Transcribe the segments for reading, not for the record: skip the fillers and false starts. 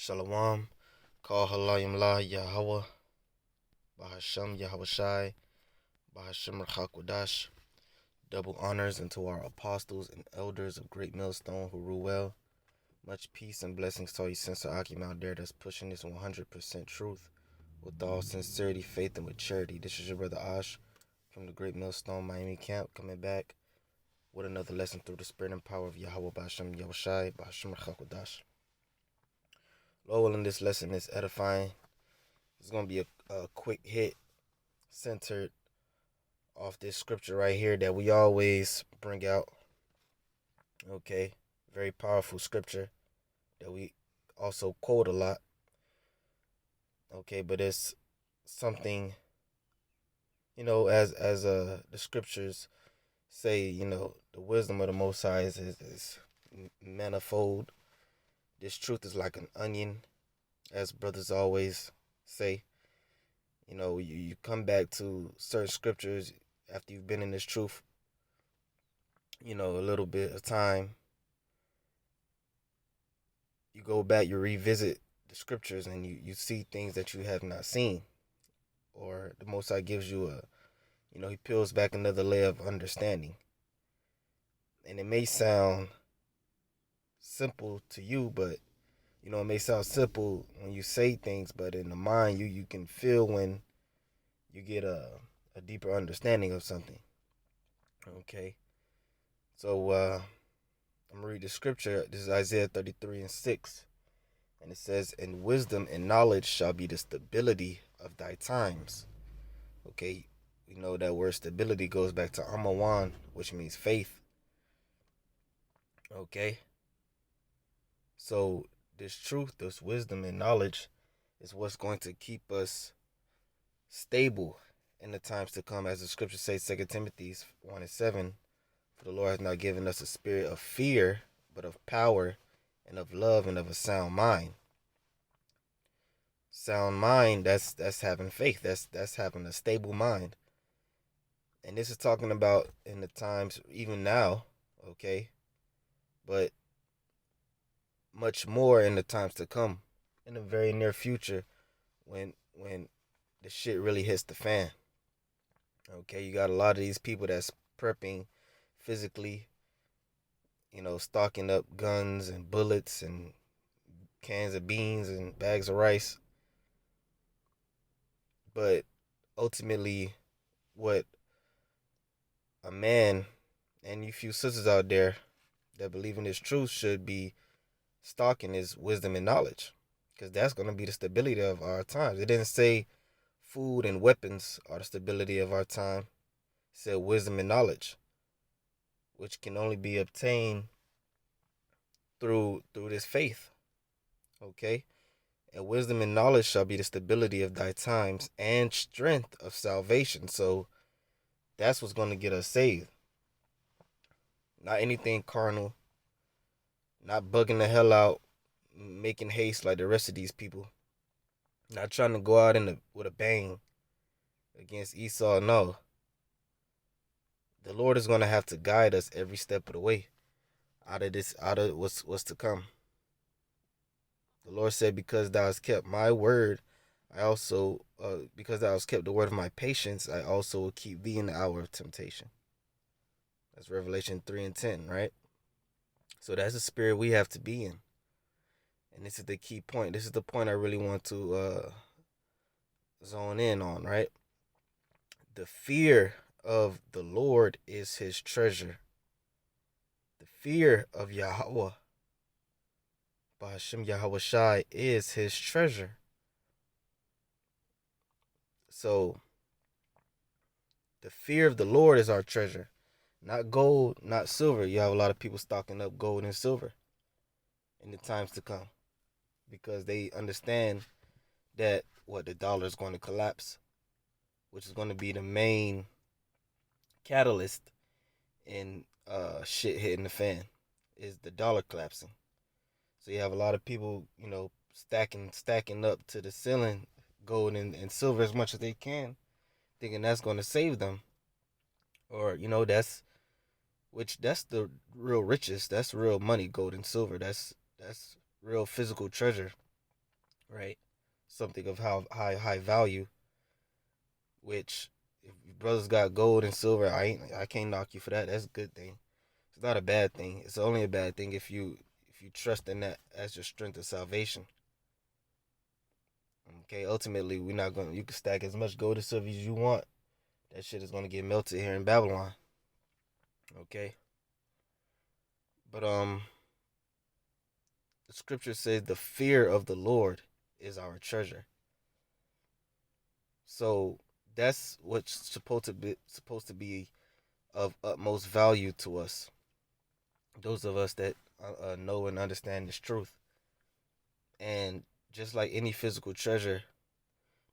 Shalom. Call Halayim La Yahweh. Bahasham Yahweh Shai. Bahasham Rachakwadash. Double honors unto our apostles and elders of Great Millstone who rule well. Much peace and blessings to all you Sensor Akim out there that's pushing this 100% truth with all sincerity, faith, and with charity. This is your brother Ash from the Great Millstone Miami camp coming back with another lesson through the spirit and power of Yahweh Bahasham Yahweh Shai. Bahasham Rachakwadash. Lord willing, this lesson is edifying. It's going to be a quick hit centered off this scripture right here that we always bring out. Okay, very powerful scripture that we also quote a lot. Okay, but it's something, as the scriptures say, the wisdom of the Most High is manifold. This truth is like an onion, as brothers always say. You come back to certain scriptures after you've been in this truth, a little bit of time. You go back, you revisit the scriptures, and you see things that you have not seen. Or the Most High gives you he peels back another layer of understanding. And it may sound simple to you, but, it may sound simple when you say things, but in the mind, you can feel when you get a deeper understanding of something. Okay? So, I'm going to read the scripture. This is Isaiah 33:6. And it says, "And wisdom and knowledge shall be the stability of thy times." Okay, we know that word stability goes back to Amawan, which means faith. Okay, so this truth, this wisdom and knowledge is what's going to keep us stable in the times to come. As the scripture says, 2 Timothy 1:7, "For the Lord has not given us a spirit of fear, but of power and of love and of a sound mind." Sound mind, that's having faith. That's having a stable mind. And this is talking about in the times even now, okay? But much more in the times to come, in the very near future, when the shit really hits the fan. Okay, you got a lot of these people that's prepping physically, stocking up guns and bullets and cans of beans and bags of rice. But ultimately, what a man and you few sisters out there that believe in this truth should be stocking is wisdom and knowledge, because that's going to be the stability of our times. It didn't say food and weapons are the stability of our time. It said wisdom and knowledge, which can only be obtained through this faith. Okay, and wisdom and knowledge shall be the stability of thy times and strength of salvation. So that's what's going to get us saved. Not anything carnal, not bugging the hell out, making haste like the rest of these people, not trying to go out with a bang against Esau. No, the Lord is going to have to guide us every step of the way out of what's to come. The Lord said, "Because thou hast kept my word, I also, because thou hast kept the word of my patience, I also will keep thee in the hour of temptation." That's Revelation 3:10, right? So that's the spirit we have to be in. And this is the key point. This is the point I really want to zone in on, right? The fear of the Lord is his treasure. The fear of Yahweh, Bahasham Yahweh Shai, is his treasure. So, the fear of the Lord is our treasure. Not gold, not silver. You have a lot of people stocking up gold and silver in the times to come, because they understand that the dollar is going to collapse, which is going to be the main catalyst in shit hitting the fan, is the dollar collapsing. So you have a lot of people, stacking up to the ceiling gold and silver as much as they can, thinking that's going to save them. Or, that's the real riches. That's real money, gold and silver. That's real physical treasure. right? Something of how high value, which if your brothers got gold and silver, I can't knock you for that. That's a good thing. It's not a bad thing. It's only a bad thing if you trust in that as your strength of salvation. Okay, ultimately we're not gonna you can stack as much gold and silver as you want. That shit is gonna get melted here in Babylon. Okay. But the scripture says the fear of the Lord is our treasure. So that's what's supposed to be of utmost value to us. Those of us that know and understand this truth. And just like any physical treasure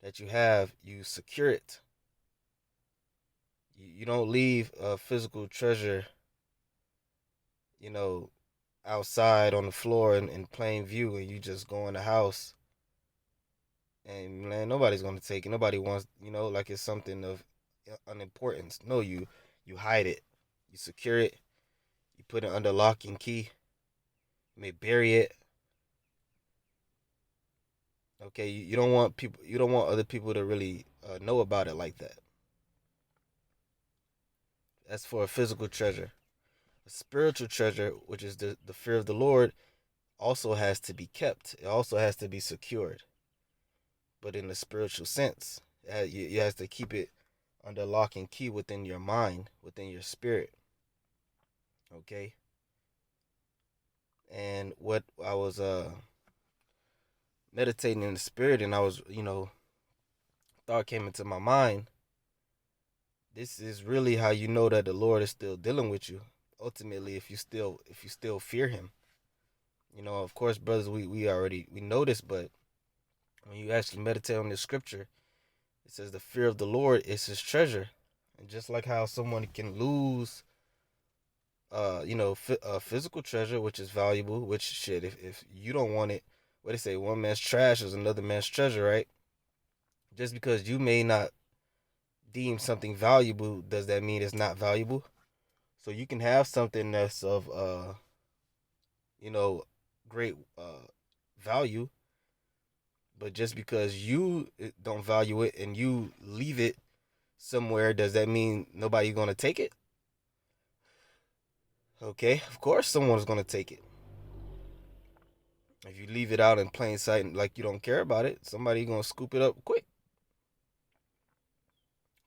that you have, you secure it. You don't leave a physical treasure, you know, outside on the floor in plain view, and you just go in the house and man, nobody's gonna take it. Nobody wants, like it's something of unimportance. No, you hide it, you secure it, you put it under lock and key. You may bury it. Okay, you don't want people, you don't want other people to really know about it like that. That's for a physical treasure. A spiritual treasure, which is the fear of the Lord, also has to be kept. It also has to be secured. But in the spiritual sense, you have to keep it under lock and key within your mind, within your spirit. Okay? And what I was meditating in the spirit, and I was, thought came into my mind. This is really how you know that the Lord is still dealing with you. Ultimately, if you still fear him. Of course, brothers, we know this, but when you actually meditate on this scripture, it says the fear of the Lord is his treasure. And just like how someone can lose a physical treasure, which is valuable, which shit, if you don't want it, what they say, one man's trash is another man's treasure, right? Just because you may not deem something valuable, does that mean it's not valuable? So you can have something that's of you know, great value, but just because you don't value it and you leave it somewhere, does that mean nobody's gonna take it? Okay, of course someone's gonna take it. If you leave it out in plain sight and like you don't care about it, somebody's gonna scoop it up quick.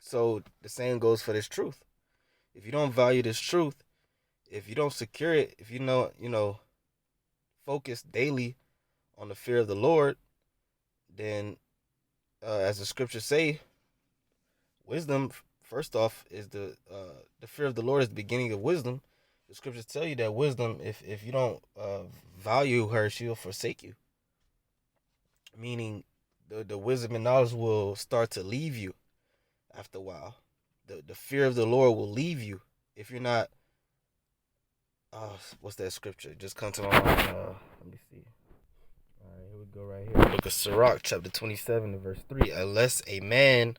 So the same goes for this truth. If you don't value this truth, if you don't secure it, if focus daily on the fear of the Lord, then as the scriptures say, wisdom first off is the fear of the Lord is the beginning of wisdom. The scriptures tell you that wisdom, if you don't value her, she'll forsake you. Meaning, the wisdom and knowledge will start to leave you after a while. The fear of the Lord will leave you if you're not. What's that scripture? Just come to my mind. Let me see. All right, here we go right here. Book of Sirach, chapter 27, verse 3. Unless a man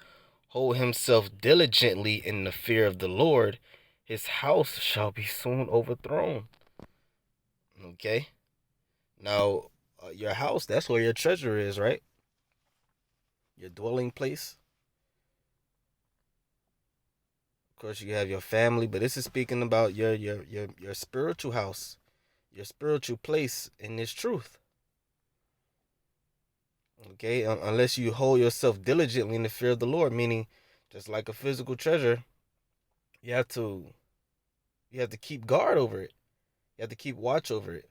hold himself diligently in the fear of the Lord, his house shall be soon overthrown. Okay? Now, your house, that's where your treasure is, right? Your dwelling place. Of course, you have your family, but this is speaking about your spiritual house, your spiritual place in this truth. Okay? Unless you hold yourself diligently in the fear of the Lord, meaning just like a physical treasure, you have to keep guard over it. You have to keep watch over it.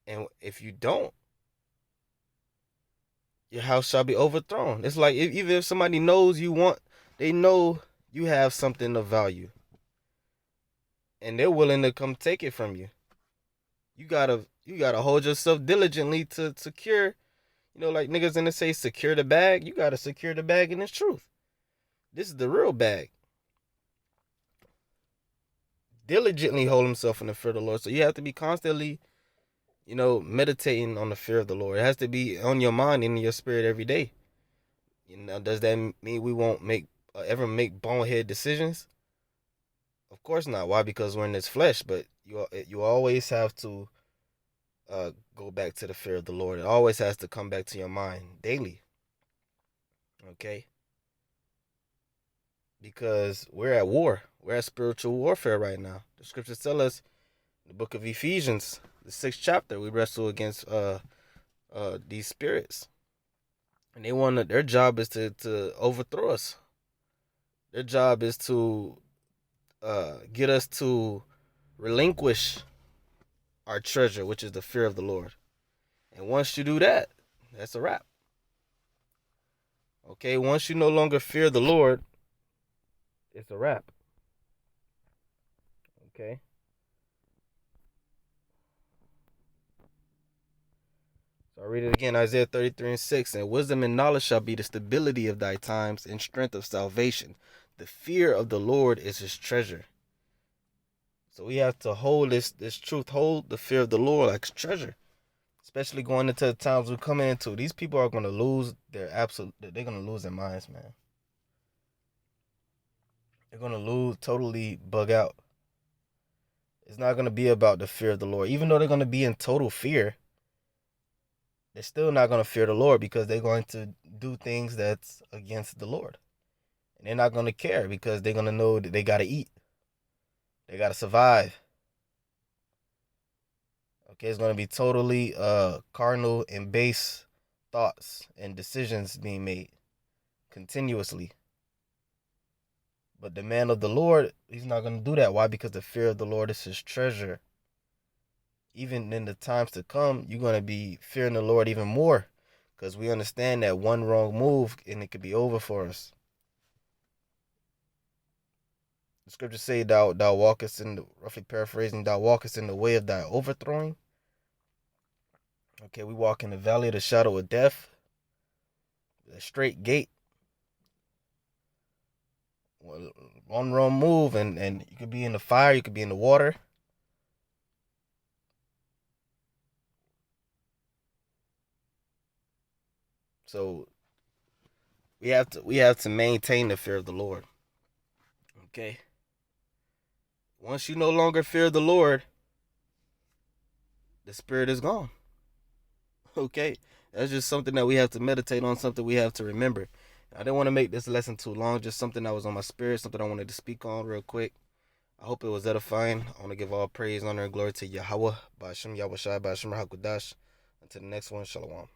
And if you don't, your house shall be overthrown. It's like even if somebody knows they know you have something of value, and they're willing to come take it from you. You gotta hold yourself diligently to secure. Like niggas in the say, secure the bag. You gotta secure the bag in this truth. This is the real bag. Diligently hold himself in the fear of the Lord. So you have to be constantly, meditating on the fear of the Lord. It has to be on your mind and in your spirit every day. Does that mean we won't ever make bonehead decisions? Of course not. Why? Because we're in this flesh. But you always have to go back to the fear of the Lord. It always has to come back to your mind daily. Okay? Because we're at war. We're at spiritual warfare right now. The scriptures tell us in the book of Ephesians, the 6th chapter, we wrestle against these spirits. And their job is to overthrow us. Their job is to get us to relinquish our treasure, which is the fear of the Lord. And once you do that, that's a wrap. Okay, once you no longer fear the Lord, it's a wrap. Okay. So I read it again, Isaiah 33:6. And wisdom and knowledge shall be the stability of thy times and strength of salvation. The fear of the Lord is his treasure. So we have to hold this truth, hold the fear of the Lord like treasure. Especially going into the times we're coming into. These people are going to lose they're going to lose their minds, man. They're going to totally bug out. It's not going to be about the fear of the Lord. Even though they're going to be in total fear, they're still not going to fear the Lord because they're going to do things that's against the Lord. And they're not going to care because they're going to know that they got to eat. They got to survive. Okay, it's going to be totally carnal and base thoughts and decisions being made continuously. But the man of the Lord, he's not going to do that. Why? Because the fear of the Lord is his treasure. Even in the times to come, you're going to be fearing the Lord even more because we understand that one wrong move and it could be over for us. The scriptures say, thou walkest in, roughly paraphrasing, thou walkest in the way of thy overthrowing. Okay, we walk in the valley of the shadow of death, a straight gate. One wrong move and you could be in the fire, you could be in the water. So we have to maintain the fear of the Lord. Okay. Once you no longer fear the Lord, the spirit is gone. Okay. That's just something that we have to meditate on, something we have to remember. I didn't want to make this lesson too long, just something that was on my spirit, something I wanted to speak on real quick. I hope it was edifying. I want to give all praise, honor, and glory to Yahweh, Ba'ashem Yahushai, Ba'ashem Hakudash. Until the next one, Shalom.